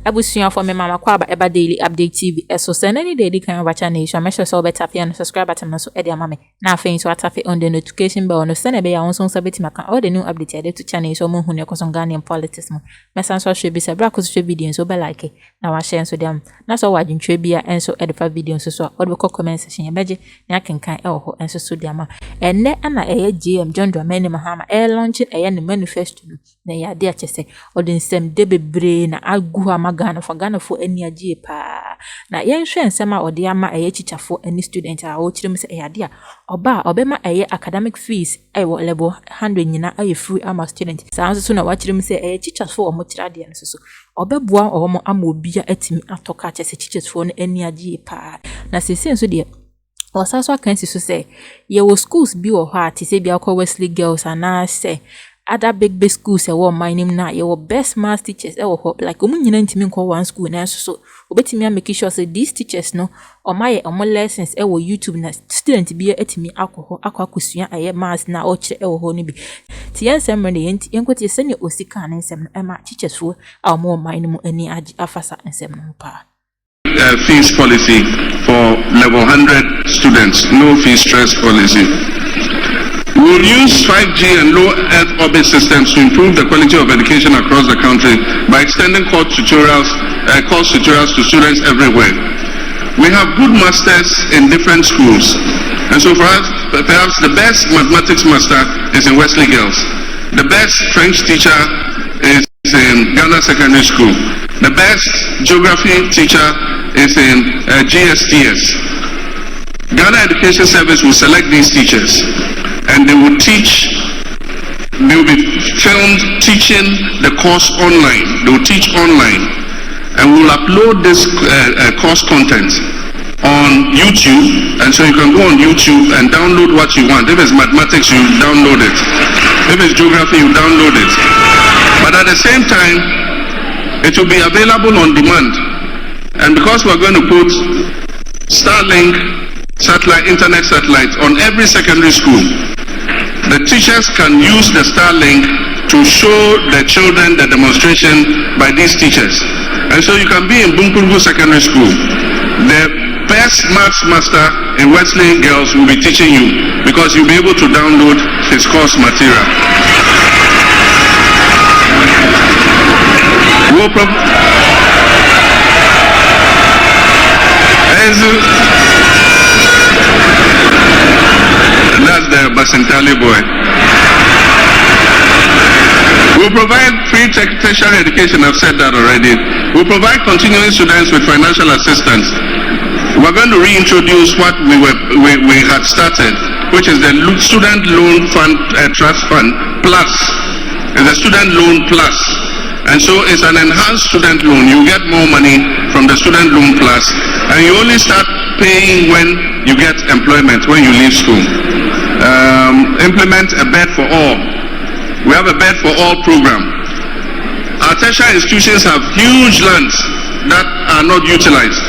Abusua for me mama kwaba eba daily update TV. So send any daily kind of channel. So make sure so better and subscribe button so edia mama. Now feel so tap on the notification bell no send be on so sabeti maka all the new update to channel so mo hunu ko so Ghanaian politics mo. Message so should be say bra ko so video so be like na wa share so dem. Na so wa dwintwe bia enso edify video so all the comment section ye beje na kenkan e ho enso so diama. Enne ana JM J.Mahama launching ne manifesto na ya de achese odinsem de bebre na agu amagana for Ghana for ani agye pa na yenhwe nsem a ode ama chichafo ani student a wo chirem se ya de a oba obema academic fees wo level 100 nyina free ama student sanso so na wa chirem se chichafo o mo chirade no so obeboa o mo ama obia atimi atoka achese chichafo no ani agye pa na sesen so de Osaso Kesi so say ye wo schools bi wo ha ti say bia call Wesley girls and say other big schools e wo mining na ye wo best maths teachers e wo ho like omu nyina ntimi nko one school na so obetimi make sure say these teachers no omaye omo lessons e wo YouTube na student bi etimi akosua aye maths na o kire e wo ho ni bi ti yensem re yenti yenkoti se ne osika na nsem e ma teachers fo a omo mining mu ani afasa nsem no pa fees policy for level 100 students, no fee stress policy. We will use 5G and low Earth orbit systems to improve the quality of education across the country by extending course tutorials to students everywhere. We have good masters in different schools, and so for us, perhaps the best mathematics master is in Wesley Girls. The best French teacher is in Ghana Secondary School. The best geography teacher is in GSTS. Ghana Education Service will select these teachers and they will teach, they will be filmed teaching the course online. They will teach online and we will upload this course content on YouTube, and so you can go on YouTube and download what you want. If it's mathematics, you download it. If it's geography, you download it. But at the same time, it will be available on demand. And because we're going to put Starlink internet satellites on every secondary school, the teachers can use the Starlink to show the children the demonstration by these teachers. And so you can be in Bunkuru Secondary School. The best maths master in Wesley Girls will be teaching you because you'll be able to download his course material. That's the Basentali boy. We'll provide free tertiary education, I've said that already. We'll provide continuing students with financial assistance. We're going to reintroduce what we had started, which is the Student Loan Fund Trust Fund Plus. It's a Student Loan Plus. And so it's an enhanced student loan. You get more money from the Student Loan Plus, and you only start paying when you get employment, when you leave school. Implement a bed for all. We have a bed for all program. Our tertiary institutions have huge lands that are not utilized.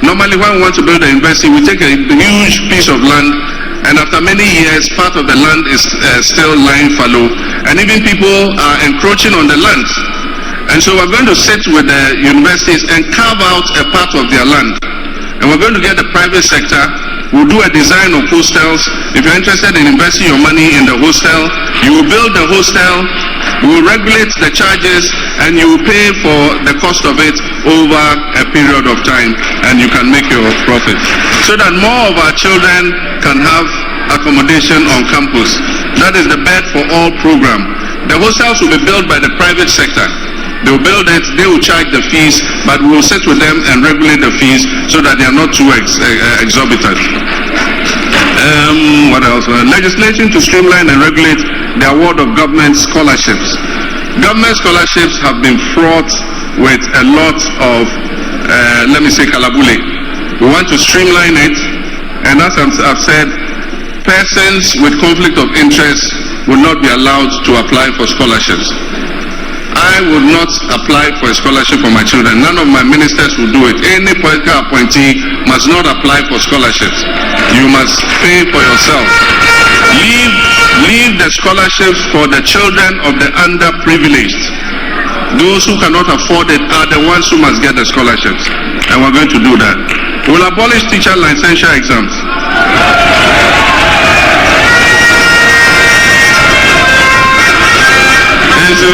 Normally when we want to build a university, we take a huge piece of land, and after many years, part of the land is still lying fallow, and even people are encroaching on the land. And so we're going to sit with the universities and carve out a part of their land. And we're going to get the private sector. We'll do a design of hostels. If you're interested in investing your money in the hostel, you will build the hostel, we will regulate the charges, and you will pay for the cost of it over a period of time, and you can make your profit. So that more of our children can have accommodation on campus. That is the Bed for All program. The hostels will be built by the private sector. They will build it, they will charge the fees, but we will sit with them and regulate the fees so that they are not too exorbitant. What else? Legislation to streamline and regulate the award of government scholarships. Government scholarships have been fraught with a lot of, let me say, kalabule. We want to streamline it, and as I've said, persons with conflict of interest will not be allowed to apply for scholarships. I would not apply for a scholarship for my children. None of my ministers will do it. Any political appointee must not apply for scholarships. You must pay for yourself. Leave the scholarships for the children of the underprivileged. Those who cannot afford it are the ones who must get the scholarships. And we're going to do that. We'll abolish teacher licensure exams. And so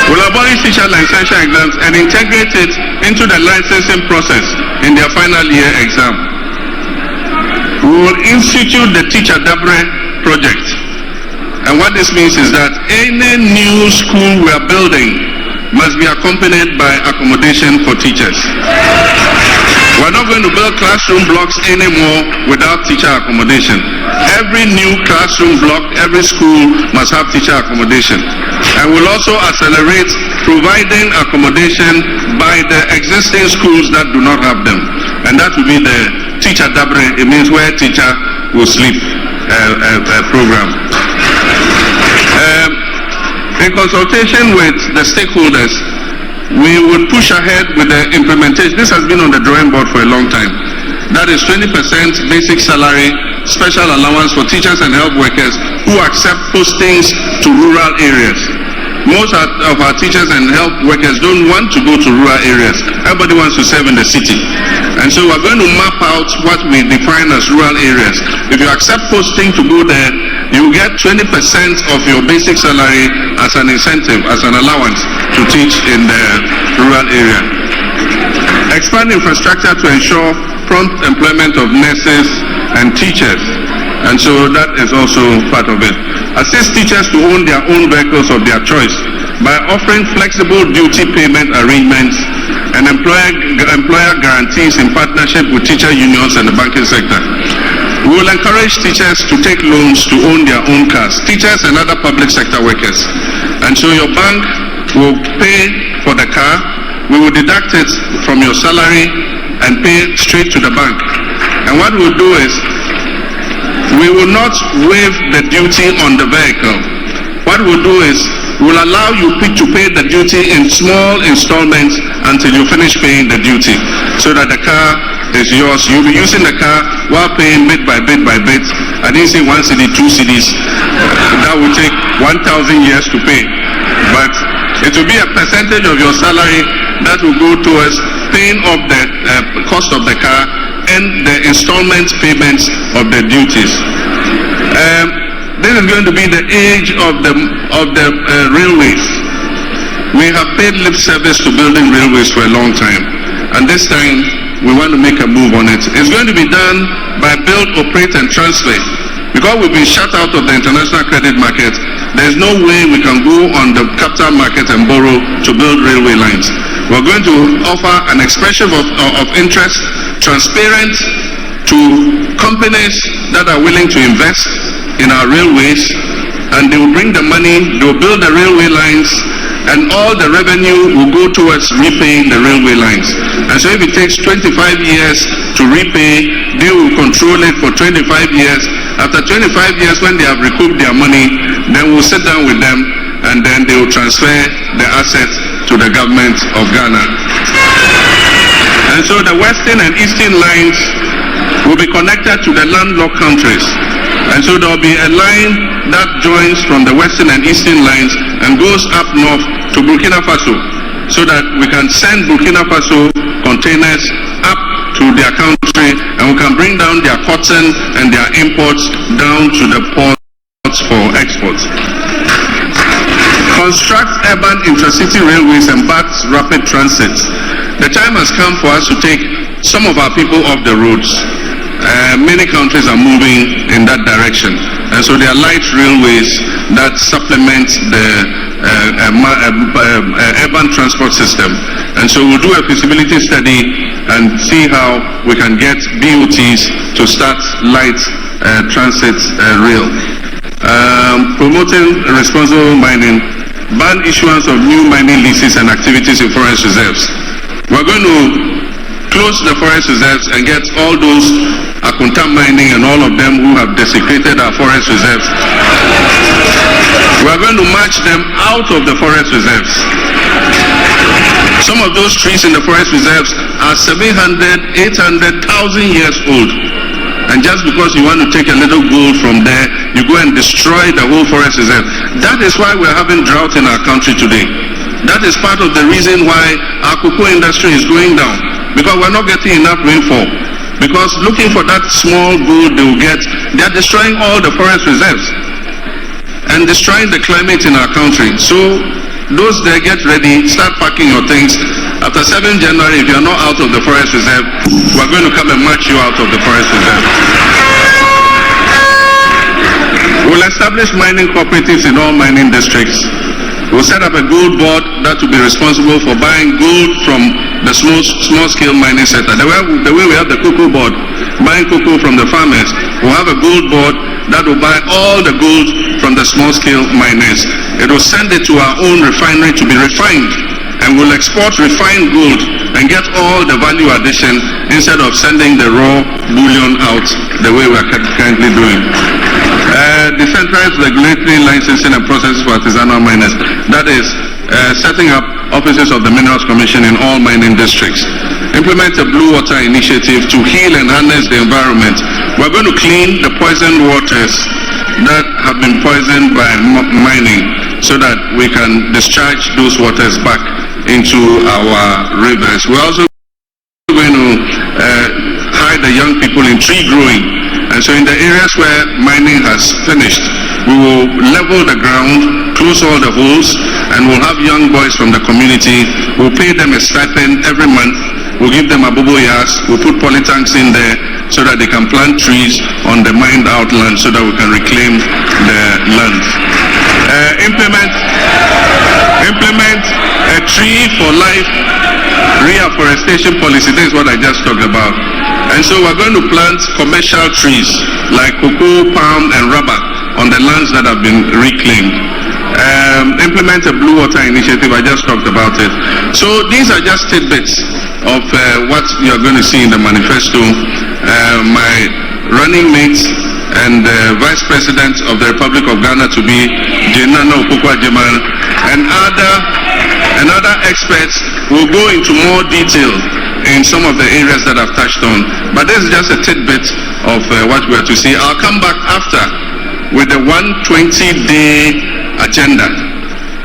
we'll abolish teacher licensure exams and integrate it into the licensing process in their final year exam. We will institute the Teacher Dabre project. And what this means is that any new school we are building must be accompanied by accommodation for teachers. We're not going to build classroom blocks anymore without teacher accommodation. Every new classroom block, every school must have teacher accommodation. And we'll also accelerate providing accommodation by the existing schools that do not have them. And that will be the Teacher Dabre, it means where teacher will sleep program. In consultation with the stakeholders, we will push ahead with the implementation. This has been on the drawing board for a long time. That is 20% basic salary, special allowance for teachers and health workers who accept postings to rural areas. Most of our teachers and health workers don't want to go to rural areas. Everybody wants to serve in the city. And so we're going to map out what we define as rural areas. If you accept posting to go there, you get 20% of your basic salary as an incentive, as an allowance to teach in the rural area. Expand infrastructure to ensure prompt employment of nurses and teachers. And so that is also part of it. Assist teachers to own their own vehicles of their choice by offering flexible duty payment arrangements and employer guarantees in partnership with teacher unions and the banking sector. We will encourage teachers to take loans to own their own cars, teachers and other public sector workers. And so your bank will pay for the car, we will deduct it from your salary and pay straight to the bank. And what we'll do is, we will not waive the duty on the vehicle. What we'll do is, we'll allow you to pay the duty in small installments until you finish paying the duty, so that the car is yours. You'll be using the car while paying bit by bit by bit. I didn't say 1 cedi, 2 cedis. That will take 1,000 years to pay. But it will be a percentage of your salary that will go towards paying off the cost of the car and the installment payments of the duties. This is going to be the age of the railways. We have paid lip service to building railways for a long time, and this time we want to make a move on it. It's going to be done by build, operate and transfer. Because we've been shut out of the international credit market, there's no way we can go on the capital market and borrow to build railway lines. We're going to offer an expression of interest, transparent, to companies that are willing to invest in our railways, and they will bring the money, they will build the railway lines, and all the revenue will go towards repaying the railway lines. And so if it takes 25 years to repay, they will control it for 25 years. After 25 years, when they have recouped their money, then we'll sit down with them, and then they will transfer the assets to the government of Ghana. And so the western and eastern lines will be connected to the landlocked countries. And so there will be a line that joins from the western and eastern lines and goes up north to Burkina Faso, so that we can send Burkina Faso containers up to their country, and we can bring down their cotton and their imports down to the ports for exports. Construct urban intracity railways and bus rapid transit. The time has come for us to take some of our people off the roads. Many countries are moving in that direction, and so there are light railways that supplement the urban transport system. And so we'll do a feasibility study and see how we can get BOTs to start light transit rail. Promoting responsible mining, ban issuance of new mining leases and activities in forest reserves. We're going to close the forest reserves and get all those Akunta mining and all of them who have desecrated our forest reserves. We are going to march them out of the forest reserves. Some of those trees in the forest reserves are 700, 800,000 years old. And just because you want to take a little gold from there, you go and destroy the whole forest reserve. That is why we're having drought in our country today. That is part of the reason why our cocoa industry is going down, because we're not getting enough rainfall. Because looking for that small gold they will get, they are destroying all the forest reserves and destroying the climate in our country. So those there, get ready, start packing your things. After 7 January, if you are not out of the forest reserve, we're going to come and march you out of the forest reserve. We'll establish mining cooperatives in all mining districts. We'll set up a gold board that will be responsible for buying gold from the small-scale mining sector. The way we have the cocoa board, buying cocoa from the farmers, we'll have a gold board that will buy all the gold from the small-scale miners. It will send it to our own refinery to be refined, and we'll export refined gold and get all the value addition instead of sending the raw bullion out the way we are currently doing. Decentralized regulatory licensing and processes for artisanal miners. That is setting up offices of the Minerals Commission in all mining districts. Implement a blue water initiative to heal and harness the environment. We're going to clean the poisoned waters that have been poisoned by mining so that we can discharge those waters back into our rivers. We're also going to hire the young people in tree growing. And so in the areas where mining has finished, we will level the ground, close all the holes, and we'll have young boys from the community. We'll pay them a stipend every month. We'll give them a bobo yas. We'll put polytanks in there so that they can plant trees on the mined out land so that we can reclaim the land. Implement a tree for life reforestation policy. This is what I just talked about. And so we're going to plant commercial trees like cocoa, palm, and rubber on the lands that have been reclaimed. Implement a blue water initiative. I just talked about it. So these are just tidbits of what you're going to see in the manifesto. My running mates and Vice President of the Republic of Ghana to be Jenana Okukwa-Jeman and other experts will go into more detail in some of the areas that I've touched on. But this is just a tidbit of what we are to see. I'll come back after with the 120-day agenda.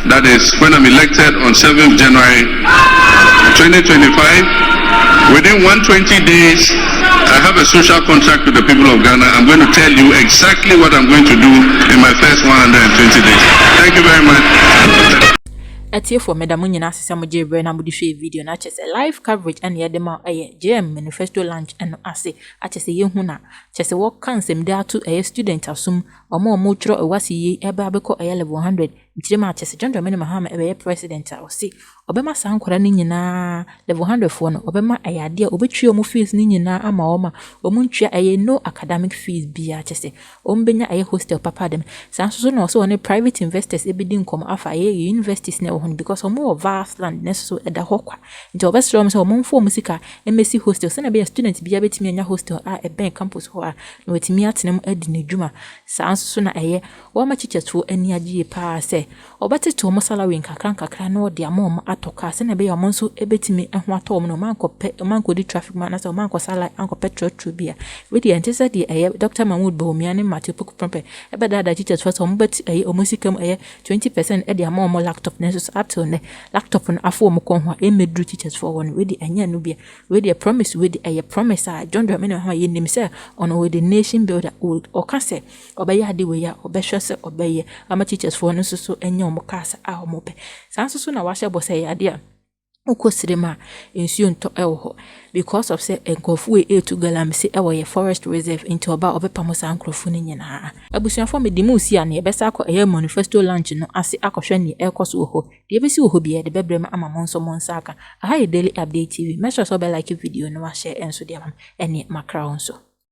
That is when I'm elected on 7th January 2025. Within 120 days, I have a social contract with the people of Ghana. I'm going to tell you exactly what I'm going to do in my first 120 days. Thank you very much. Atie for Madam Nyina asesa mo je bre na mo di hwe video na chese live coverage and ye dem JM Manifesto launch and ase achese ye hu na chese wo kan sem da to student asum omo tro ewasi ye ebe abeko level 100 ntire ma chese J.Mahama ebe president a osi obema sankora ni nyina level 100 fo no obema ayade obetwi omo fees ni nyina ama oma omo ntwa no academic fees bia chese ombenya hostel papa dem sanso no so one private investors ebedi nkom afa universities na because omo vast land neso eda hokwa nti obesro so omo mfo musika emesi hostel se na be student bia betimi anya hostel a eben campus ho a na wetimi atenem adi nedwuma sanso na wo ma chicheto ani agye pa se obateto omo salary nkakra na odi amom atoka se na be omo nso ebetimi ho ato omo no manko di traffic man na so manko salary anko petrol trubia we di antisa di Dr. Mahmoud Bohomia ne Matthew Poku Prompe ebeda chicheto so omo bet omo sikam 20% edi amom laptop neso up to ne laptop no afo mo kon ho emedru teachers for one we di anya no bia we di promise we di promise a J.Mahama ye nim se ono we the nation builder o ka se obeye ade we ya obehwe se obeye ama teachers for no so enya omo kasa a omo pe sanso na wa hye bo se ade a ukosirema ensuo nto ewo because of say enkofu e to galamse ewo ye forest reserve into oba obepamo sa nkrofo ni nyina abusuafo medimu si a na ebesa akọ manifesto launch no ase akọhwe ni ekoso ho de ebesi ho bia de bebrema ama monso monsaka aha ye daily update tv make sure so be like video no wa share enso de am ene makra onso.